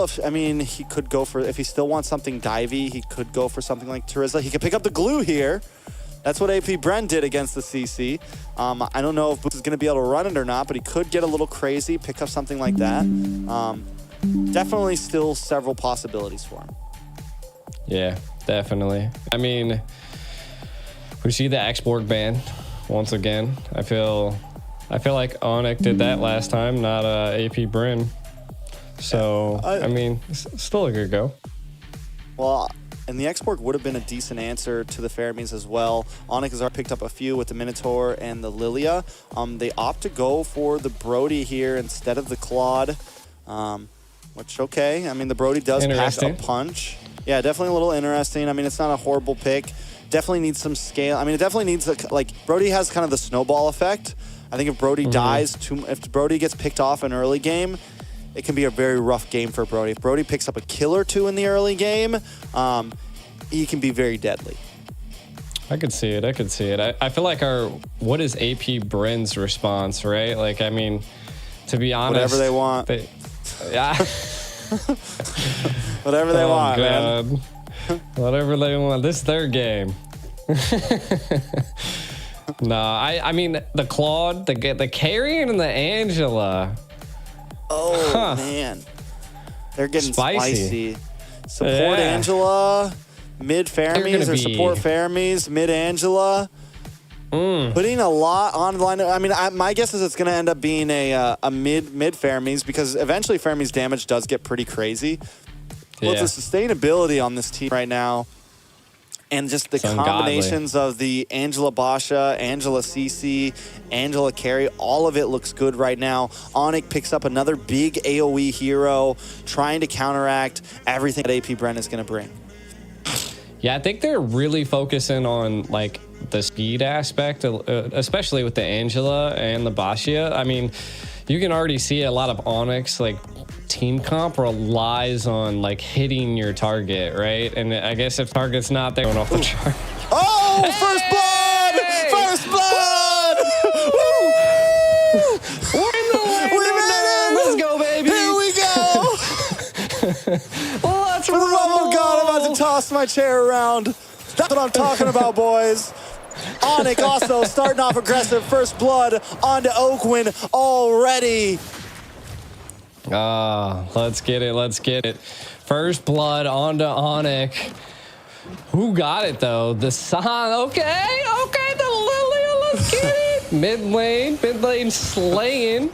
if, I mean, he could go for, if he still wants something divey, he could go for something like Terizla. He could pick up the glue here. That's what AP BREN did against the CC. I don't know if Boots is going to be able to run it or not, but he could get a little crazy, pick up something like that. Definitely still several possibilities for him. Yeah, definitely. I mean, we see the export ban once again. I feel like Onic did that last time, not AP BREN. So, I mean, still a good go. Well, and the export would have been a decent answer to the Fermies as well. Onic has already picked up a few with the Minotaur and the Lilia. They opt to go for the Brody here instead of the Claude, which, okay. I mean, the Brody does pack a punch. Yeah, definitely a little interesting. I mean, it's not a horrible pick. Definitely needs some scale. I mean, it definitely needs, like, Brody has kind of the snowball effect. I think if Brody dies, if Brody gets picked off in early game, it can be a very rough game for Brody. If Brody picks up a kill or two in the early game, he can be very deadly. I could see it. I could see it. I feel like what is AP BREN's response, right? Like, I mean, to be honest, whatever they want. Yeah. Whatever they want, God. man. Whatever they want. This is their game. No, I mean, the Claude, the Carrion, and the Angela. Oh, man. They're getting spicy. Support Angela, mid Fermies, or support Fermies, mid Angela. Putting a lot on the line. I mean, my guess is it's going to end up being a mid Fermies, because eventually Fermies damage does get pretty crazy. Well, the sustainability on this team right now, and just the combinations of the Angela Basha, Angela CC, Angela Carry, all of it looks good right now. Onic picks up another big AoE hero, trying to counteract everything that AP BREN is going to bring. Yeah, I think they're really focusing on, like, the speed aspect, especially with the Angela and the Basha. I mean, you can already see a lot of Onyx, like, team comp relies on, like, hitting your target, right? And I guess if target's not there, going off the chart. Oh, hey! First blood! First blood! We're in the land. We made it! Let's go, baby! Here we go! For the love of God, I'm about to toss my chair around. That's what I'm talking about, boys. Onic also starting off aggressive. First blood onto Oakwin already. Let's get it. Let's get it. First blood onto Onic. Who got it, though? The San. Okay, the Lilia. Let's get it. Mid lane slaying.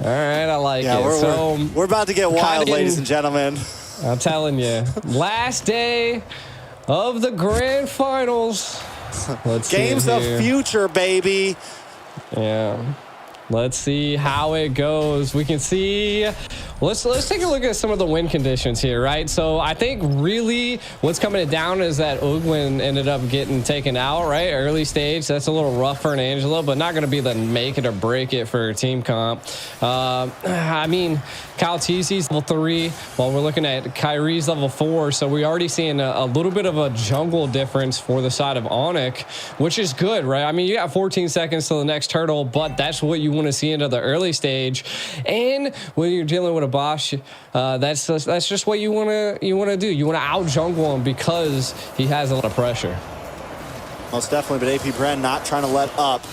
All right, I like it. We're about to get wild, ladies and gentlemen. I'm telling you. Last day of the grand finals. Let's Games of future, baby. Yeah. Let's see how it goes. We can see. Let's take a look at some of the win conditions here, right? So I think really what's coming down is that Ugwin ended up getting taken out, right? Early stage. That's a little rough for an Angela, but not going to be the make it or break it for team comp. I mean, Kyle Teesy's level 3, while we're looking at Kyrie's level 4. So we're already seeing a little bit of a jungle difference for the side of Onic, which is good, right? I mean, you got 14 seconds to the next turtle, but that's what you want to see into the early stage. And when you're dealing with a Bosch, that's just what you want to do. You want to out jungle him because he has a lot of pressure. Most definitely, but AP BREN not trying to let up.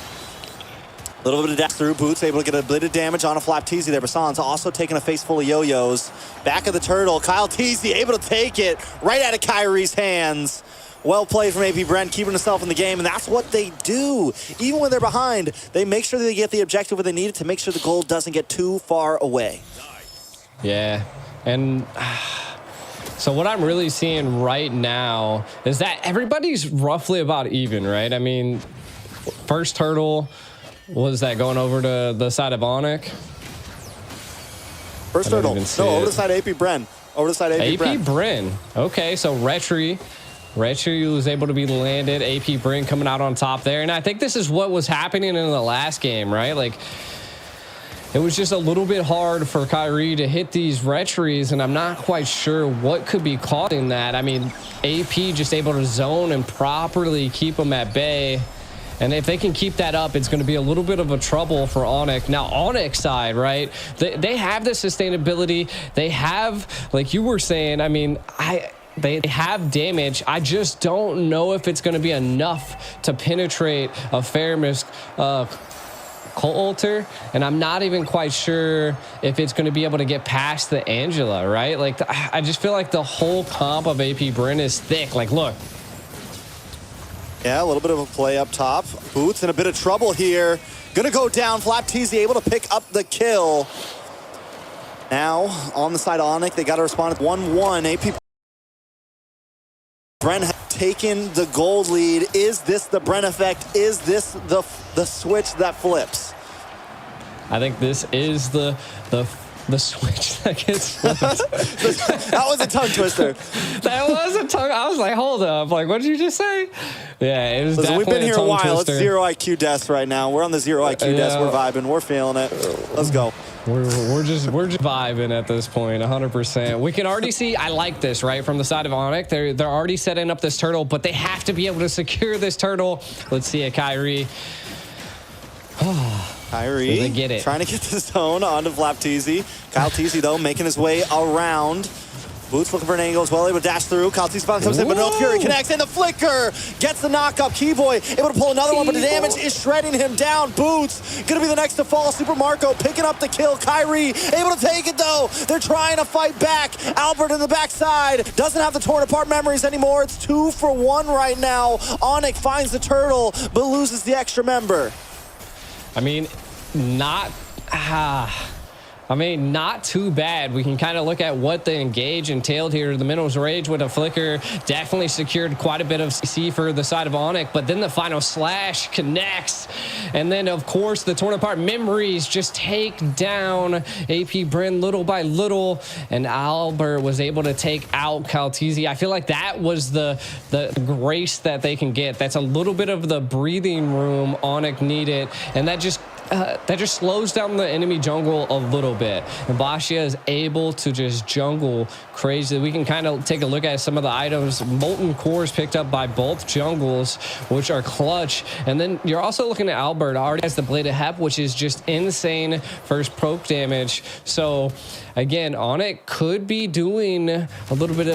A little bit of dash through. Boots able to get a bit of damage on a flap Teasy there. Basan's also taking a face full of yo-yos. Back of the turtle. Kyle Teasy able to take it right out of Kyrie's hands. Well played from AP BREN, keeping himself in the game, and that's what they do. Even when they're behind, they make sure that they get the objective where they need it to make sure the goal doesn't get too far away. Yeah, and so what I'm really seeing right now is that everybody's roughly about even, right? I mean, first turtle, was that going over to the side of Onic? First turtle, no, over the side of AP BREN. Over the side of AP BREN. Okay, so Retri was able to be landed. AP BREN coming out on top there. And I think this is what was happening in the last game, right? Like, it was just a little bit hard for Kyrie to hit these Retries, and I'm not quite sure what could be causing that. I mean, AP just able to zone and properly keep them at bay. And if they can keep that up, it's going to be a little bit of a trouble for Onic. Now, Onic side, right? They have the sustainability. They have, like you were saying, I mean, they have damage. I just don't know if it's going to be enough to penetrate a Fermis Coulter, and I'm not even quite sure if it's going to be able to get past the Angela, right? Like, I just feel like the whole comp of AP BREN is thick. Like, look. Yeah, a little bit of a play up top. Boots in a bit of trouble here. Gonna go down. Flapteasy able to pick up the kill. Now, on the side of Onic, they got to respond at 1-1. AP BREN has taken the gold lead. Is this the BREN effect? Is this the switch that flips? I think this is the switch that gets flipped. That was a tongue twister. That was a tongue. I was like, hold up. Like, what did you just say? Yeah, it was. Listen, we've been here a while. Twister. It's zero IQ desk right now. We're on the zero IQ desk. We're vibing. We're feeling it. Let's go. We're just vibing at this point, 100%. We can already see. I like this, right, from the side of Onic. They're already setting up this turtle, but they have to be able to secure this turtle. Let's see it, Kyrie. Kyrie they get it. Trying to get the zone onto Flapteasy. Kyle Teasy, though, making his way around. Boots looking for an angle as well, able to dash through. Kyle Teasy finally comes in, but no Fury connects, and the flicker gets the knock up. Keyboy able to pull another one, but the damage is shredding him down. Boots gonna be the next to fall. Super Marco picking up the kill. Kyrie able to take it, though. They're trying to fight back. Albert in the backside doesn't have the torn apart memories anymore. It's 2 for 1 right now. Onic finds the turtle, but loses the extra member. I mean, not too bad. We can kind of look at what the engage entailed here. The Minerals Rage with a flicker definitely secured quite a bit of CC for the side of Onic, but then the final slash connects. And then, of course, the torn apart memories just take down AP BREN little by little, and Albert was able to take out Calteezy. I feel like that was the grace that they can get. That's a little bit of the breathing room Onic needed, and that just slows down the enemy jungle a little bit. And Bashia is able to just jungle crazy. We can kind of take a look at some of the items. Molten Cores picked up by both jungles, which are clutch. And then you're also looking at Albert. Already has the Blade of Hep, which is just insane first poke damage. So again, Onic could be doing a little bit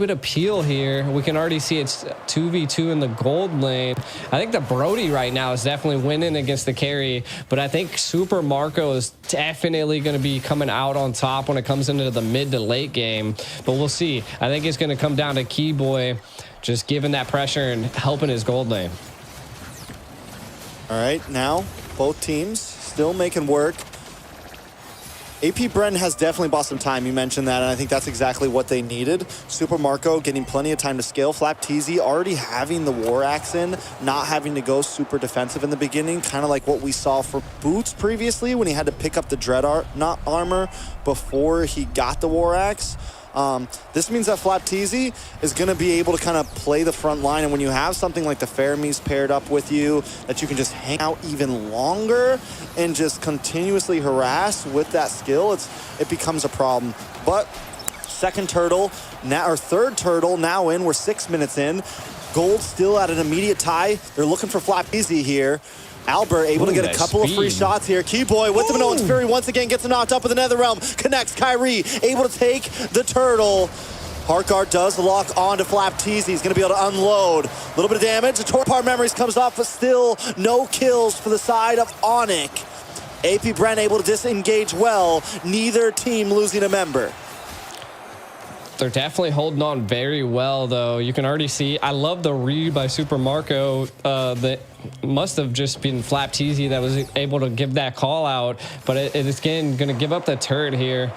of peel here. We can already see it's 2v2 in the gold lane. I think the Brody right now is definitely winning against the carry, but I think Super Marco is definitely going to be coming out on top when it comes into the mid to late game, but we'll see. I think it's going to come down to Keyboy just giving that pressure and helping his gold lane. All right, now both teams still making work. AP BREN has definitely bought some time. You mentioned that, and I think that's exactly what they needed. Super Marco getting plenty of time to scale. Flapteasy already having the War Axe in, not having to go super defensive in the beginning, kind of like what we saw for Boots previously when he had to pick up the Dread armor before he got the War Axe. This means that Flapteasy is going to be able to kind of play the front line, and when you have something like the Fermis paired up with you, that you can just hang out even longer and just continuously harass with that skill, it becomes a problem. But second turtle, or third turtle now in, we're 6 minutes in. Gold still at an immediate tie. They're looking for Flapteasy here. Albert able to get a couple of free shots here. Keyboy with the Minoan's Fury once again gets knocked up with the Netherrealm. Connects Kyrie, able to take the turtle. Heartguard does lock onto Flapteasy. He's going to be able to unload. A little bit of damage. The torn apart memories comes off, but still no kills for the side of Onic. AP BREN able to disengage well. Neither team losing a member. They're definitely holding on very well, though. You can already see. I love the read by Super Marco. That must have just been Flapteasy that was able to give that call out. But it is, again, going to give up the turret here.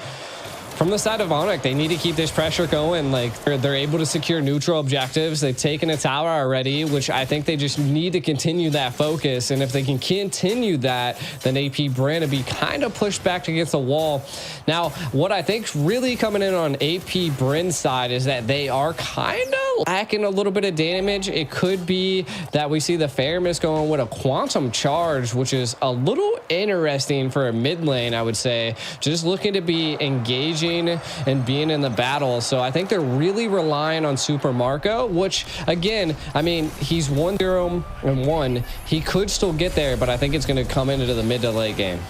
From the side of Onic, they need to keep this pressure going. Like, they're able to secure neutral objectives. They've taken a tower already, which I think they just need to continue that focus. And if they can continue that, then AP BREN will be kind of pushed back against the wall. Now, what I think's really coming in on AP BREN's side is that they are kind of of lacking a little bit of damage. It could be that we see the Fairness going with a Quantum Charge, which is a little interesting for a mid lane, I would say. Just looking to be engaging and being in the battle. So I think they're really relying on Super Marco, which, again, I mean, he's 1-0-1. He could still get there, but I think it's going to come into the mid to late game.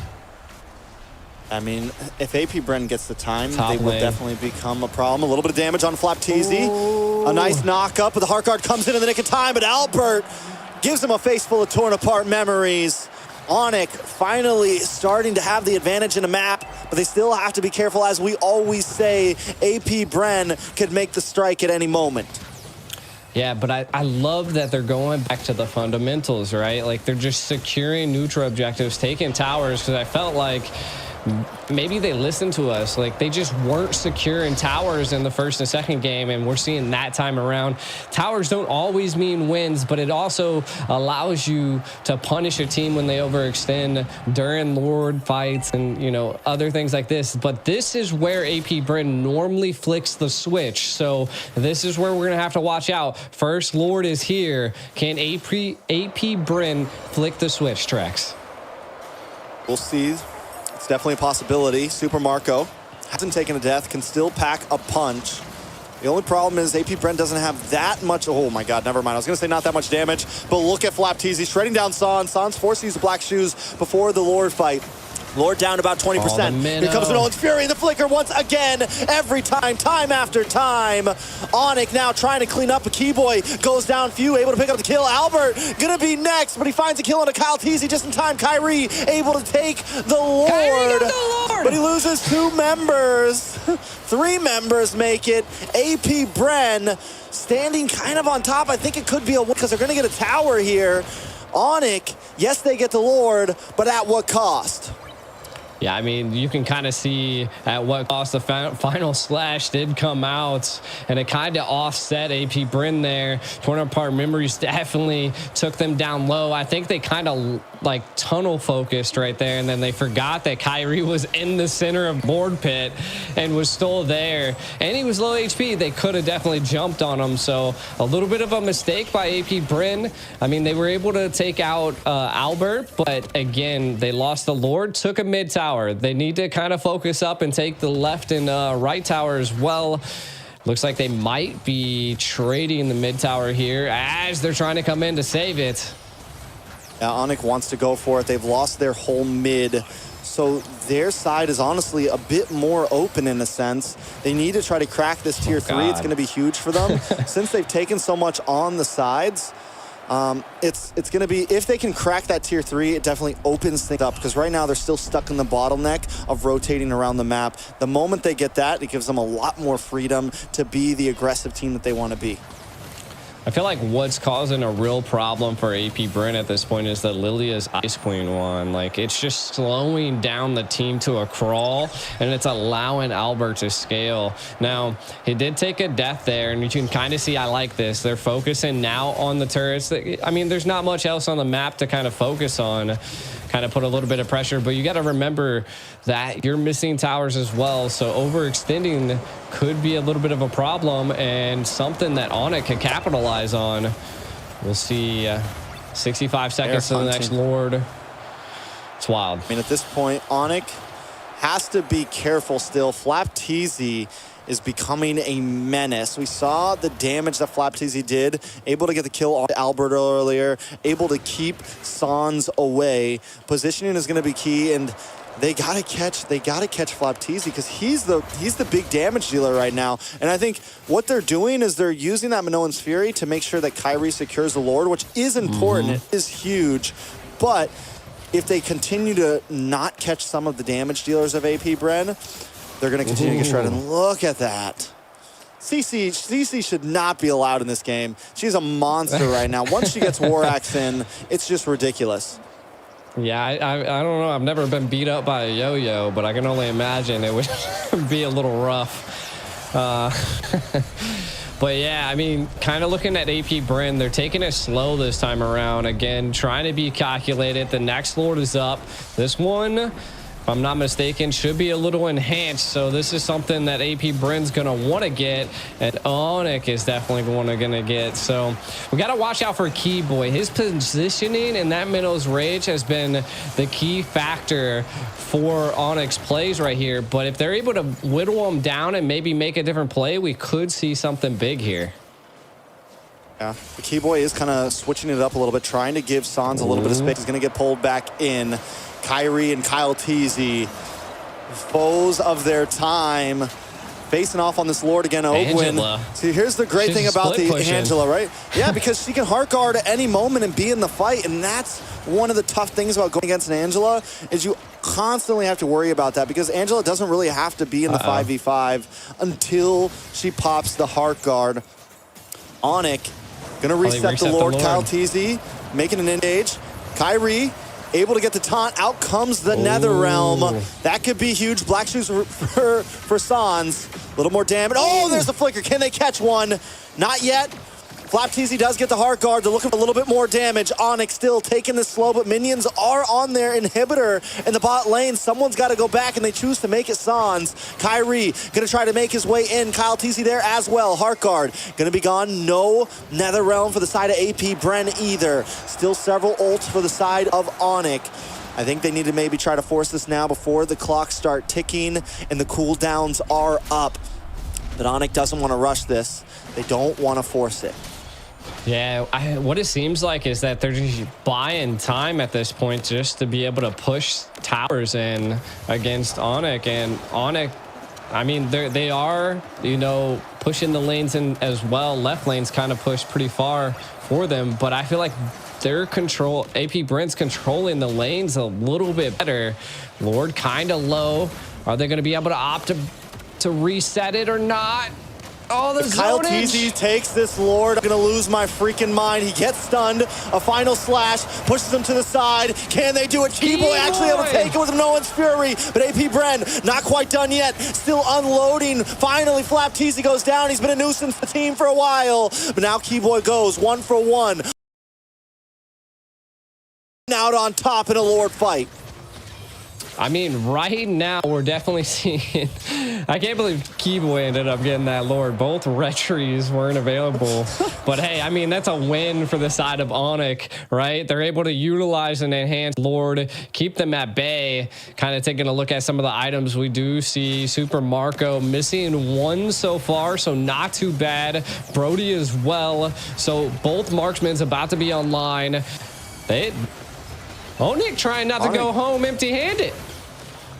I mean, if AP BREN gets the time, they will definitely become a problem. A little bit of damage on Flapteezy. A nice knock up, but the Heart Guard comes in the nick of time, but Albert gives him a face full of torn apart memories. Onic finally starting to have the advantage in a map, but they still have to be careful. As we always say, AP BREN could make the strike at any moment. Yeah, but I love that they're going back to the fundamentals, right? Like, they're just securing neutral objectives, taking towers, because I felt like maybe they listened to us. Like, they just weren't secure in towers in the first and second game, and we're seeing that time around. Towers don't always mean wins, but it also allows you to punish a team when they overextend during Lord fights and, you know, other things like this. But this is where AP BREN normally flicks the switch. So this is where we're going to have to watch out. First Lord is here. Can AP BREN flick the switch, Trex? We'll see. It's definitely a possibility. Super Marco hasn't taken a death, can still pack a punch. The only problem is AP BREN doesn't have that much. Oh my God, never mind. I was going to say not that much damage, but look at Flapteezy shredding down San. San's forced to use the black shoes before the Lord fight. Lord down about 20%. Here comes Onic Fury, the flicker once again, every time, time after time. Onic now trying to clean up. A Keyboy goes down, few able to pick up the kill. Albert gonna be next, but he finds a kill on a Kyle Teasy just in time. Kyrie able to take the Lord, but he loses 2 members. 3 members make it. AP BREN standing kind of on top. I think it could be a win because they're gonna get a tower here. Onic, yes, they get the Lord, but at what cost? Yeah, I mean, you can kind of see at what cost the final slash did come out, and it kind of offset AP BREN there. Torn apart memories definitely took them down low. I think they kind of like tunnel focused right there, and then they forgot that Kyrie was in the center of board pit and was still there, and he was low HP. They could have definitely jumped on him, so a little bit of a mistake by AP BREN. I mean, they were able to take out Albert, but again, they lost the Lord, took a mid tower. They need to kind of focus up and take the left and right tower as well. Looks like they might be trading the mid tower here as they're trying to come in to save it. Yeah, Onic wants to go for it. They've lost their whole mid, so their side is honestly a bit more open in a sense. They need to try to crack this tier 3. It's going to be huge for them. Since they've taken so much on the sides, it's going to be, if they can crack that tier 3, it definitely opens things up, because right now they're still stuck in the bottleneck of rotating around the map. The moment they get that, it gives them a lot more freedom to be the aggressive team that they want to be. I feel like what's causing a real problem for AP BREN at this point is that Lilia's Ice Queen one. Like, it's just slowing down the team to a crawl, and it's allowing Albert to scale. Now, he did take a death there, and you can kind of see I like this. They're focusing now on the turrets. I mean, there's not much else on the map to kind of focus on. Kind of put a little bit of pressure, but you got to remember that you're missing towers as well, so overextending could be a little bit of a problem and something that Onic can capitalize on. We'll see. 65 seconds to the next Lord. It's wild. I mean, at this point, Onic has to be careful still. Flapteezy is becoming a menace. We saw the damage that Flapteezy did, able to get the kill on Albert earlier, able to keep Sans away. Positioning is going to be key, and they gotta catch Flapteezy, because he's the big damage dealer right now. And I think what they're doing is they're using that Minoan's Fury to make sure that Kyrie secures the Lord, which is important. It is huge, but if they continue to not catch some of the damage dealers of AP BREN, they're going to continue to get shredded. And look at that. CC should not be allowed in this game. She's a monster right now. Once she gets War Axe in, it's just ridiculous. Yeah, I don't know. I've never been beat up by a yo-yo, but I can only imagine it would be a little rough. But yeah, I mean, kind of looking at AP BREN, they're taking it slow this time around. Again, trying to be calculated. The next Lord is up. This one if I'm not mistaken, should be a little enhanced. So this is something that AP BREN's going to want to get, and Onic is definitely going to get. So we got to watch out for Keyboy. His positioning in that Minnow's Rage has been the key factor for Onic's plays right here. But if they're able to whittle him down and maybe make a different play, we could see something big here. Yeah, the Keyboy is kind of switching it up a little bit, trying to give Sans a little bit of space. He's going to get pulled back in. Kyrie and Kyle Teasy, foes of their time, facing off on this Lord again. Ogwin. See, here's the great thing about the Angela, right? Yeah, because she can heart guard at any moment and be in the fight, and that's one of the tough things about going against an Angela, is you constantly have to worry about that, because Angela doesn't really have to be in the 5v5 until she pops the heart guard. Onic gonna reset the Lord. Kyle Teasy making an engage. Kyrie able to get the taunt. Out comes the Nether Realm. That could be huge. Black shoes for Sans. A little more damage. Oh, there's the flicker. Can they catch one? Not yet. Flap Teasy does get the heart guard. They're looking for a little bit more damage. Onic still taking this slow, but minions are on their inhibitor in the bot lane. Someone's got to go back, and they choose to make it Sans. Kyrie going to try to make his way in. Kyle Teasy there as well. Heart guard going to be gone. No Nether Realm for the side of AP BREN either. Still several ults for the side of Onic. I think they need to maybe try to force this now before the clocks start ticking and the cooldowns are up. But Onic doesn't want to rush this. They don't want to force it. Yeah, what it seems like is that they're just buying time at this point just to be able to push towers in against Onic. And Onic, I mean, they are, you know, pushing the lanes in as well. Left lane's kind of pushed pretty far for them, but I feel like their control, AP BREN's controlling the lanes a little bit better. Lord kind of low. Are they going to be able to opt to reset it or not? Oh, the Kyle Teasy takes this Lord. I'm going to lose my freaking mind. He gets stunned. A final slash. Pushes him to the side. Can they do it? Keyboy actually able to take it with no one's fury. But AP BREN not quite done yet. Still unloading. Finally, Flap Teasy goes down. He's been a nuisance to the team for a while. But now Keyboy goes 1 for 1. Out on top in a Lord fight. I mean, right now, we're definitely seeing... I can't believe Keyboy ended up getting that Lord. Both retries weren't available. But hey, I mean, that's a win for the side of Onic, right? They're able to utilize an enhanced Lord, keep them at bay. Kind of taking a look at some of the items, we do see Super Marco missing 1 so far, so not too bad. Brody as well. So both marksmen's about to be online. Onic trying not to go home empty-handed.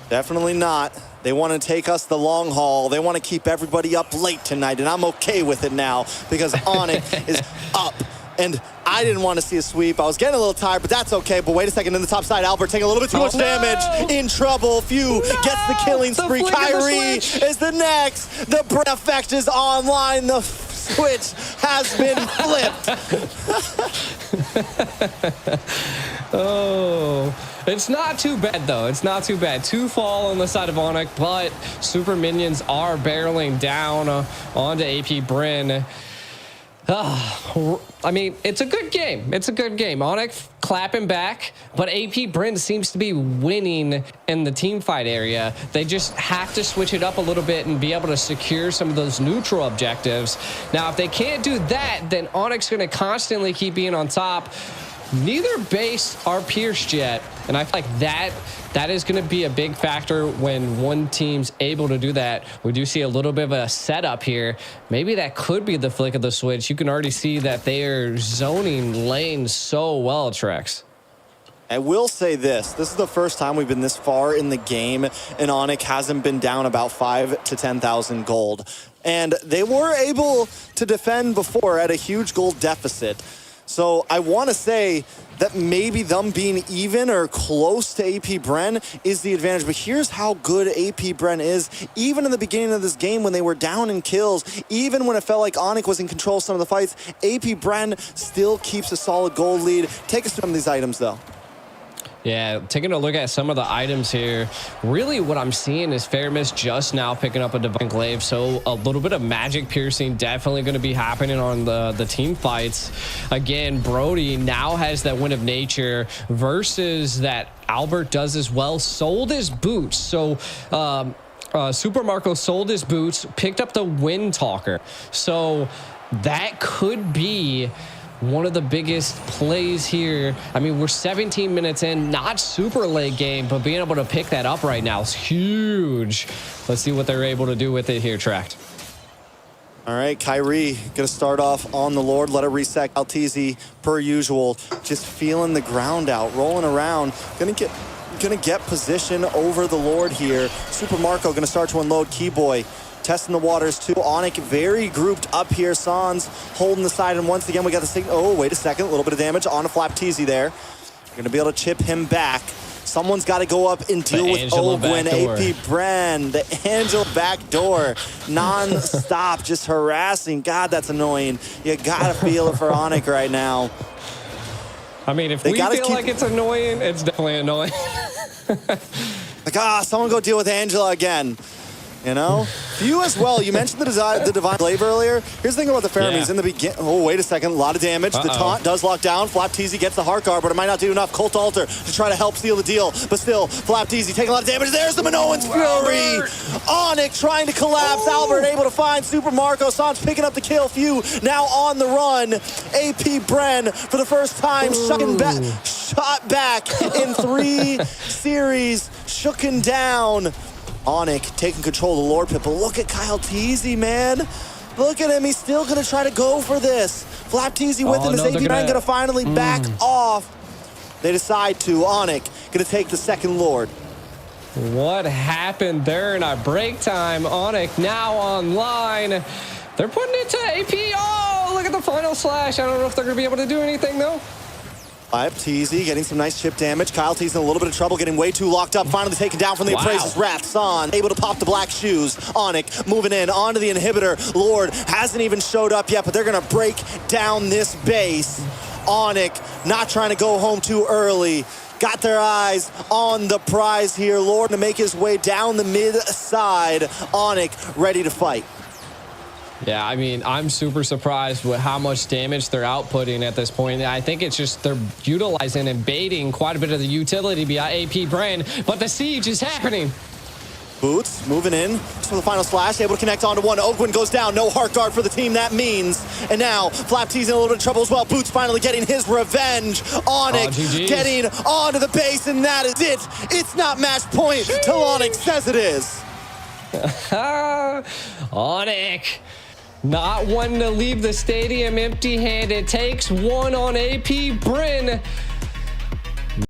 Definitely not. They want to take us the long haul. They want to keep everybody up late tonight, and I'm okay with it now because Onic is up. And I didn't want to see a sweep. I was getting a little tired, but that's okay. But wait a second, in the top side, Albert taking a little bit too much damage. In trouble. Few gets the killing spree. Kyrie is the next. The BREN effect is online. The switch has been flipped. Oh, it's not too bad, though. It's not too bad. 2 fall on the side of Onic, but super minions are barreling down onto AP BREN. I mean, it's a good game. It's a good game. Onic clapping back, but AP BREN seems to be winning in the team fight area. They just have to switch it up a little bit and be able to secure some of those neutral objectives. Now, if they can't do that, then Onic's going to constantly keep being on top. Neither base are pierced yet, and I feel like that is going to be a big factor when one team's able to do that. We do see a little bit of a setup here. Maybe that could be the flick of the switch. You can already see that they are zoning lanes so well, Trex. I will say this is the first time we've been this far in the game, and Onic hasn't been down about 5,000 to 10,000 gold. And they were able to defend before at a huge gold deficit. So I want to say that maybe them being even or close to AP BREN is the advantage. But here's how good AP BREN is. Even in the beginning of this game when they were down in kills, even when it felt like Onic was in control of some of the fights, AP BREN still keeps a solid gold lead. Take us through some of these items, though. Yeah, taking a look at some of the items here, really what I'm seeing is Fairmiss just now picking up a Divine Glaive, so a little bit of magic piercing definitely going to be happening on the team fights. Again, Brody now has that Wind of Nature versus that Albert does as well. Sold his boots. So Super Marco sold his boots, picked up the Wind Talker. So that could be one of the biggest plays here. I mean, we're 17 minutes in, not super late game, but being able to pick that up right now is huge. Let's see what they're able to do with it here, Tract. All right, Kyrie gonna start off on the Lord. Let it reset. Altizi, per usual, just feeling the ground out, rolling around. Gonna get position over the Lord here. Super Marco gonna start to unload Keyboy. Testing the waters too. Onic very grouped up here. Sans holding the side, and once again we got the signal. Oh, wait a second, a little bit of damage on a Flapteezy there. We're gonna be able to chip him back. Someone's got to go up and deal with Ogwin. AP BREN, the Angel backdoor, non-stop, just harassing. God, that's annoying. You gotta feel it for Onic right now. I mean, if we feel like it's annoying, it's definitely annoying. Like, someone go deal with Angela again. You know? You as well. You mentioned the Divine Glaive earlier. Here's the thing about the Fermies. In the beginning, oh, wait a second. A lot of damage. The taunt does lock down. Flapteezy gets the Heart Guard, but it might not do enough. Colt Alter to try to help seal the deal. But still, Flapteezy taking a lot of damage. There's the Minoan's Fury. Onic trying to collapse. Albert able to find Super Marco. Sans picking up the kill. Few now on the run. AP BREN for the first time shot back in 3 series. Shooken down. Onic taking control of the Lord Pit, but look at Kyle Teasy, man. Look at him. He's still going to try to go for this. Flapteezy with him. Is AP BREN going to finally back off? They decide to. Onic going to take the second Lord. What happened there in our break time? Onic now online. They're putting it to AP. Oh, look at the final slash. I don't know if they're going to be able to do anything, though. Teasy getting some nice chip damage. Kyle Teasy in a little bit of trouble, getting way too locked up. Finally taken down from the Appraiser's Wrath. San able to pop the black shoes. Onic moving in onto the inhibitor. Lord hasn't even showed up yet, but they're going to break down this base. Onic not trying to go home too early. Got their eyes on the prize here. Lord to make his way down the mid side. Onic ready to fight. Yeah, I mean, I'm super surprised with how much damage they're outputting at this point. I think it's just they're utilizing and baiting quite a bit of the utility via AP BREN, but the siege is happening. Boots moving in for the final slash, able to connect onto one. Ogwin goes down, no Heart Guard for the team, that means. And now Flapteezy in a little bit of trouble as well. Boots finally getting his revenge. Onic getting onto the base, and that is it. It's not match point till Onic says it is. Onic. Not one to leave the stadium empty-handed. Takes one on AP BREN.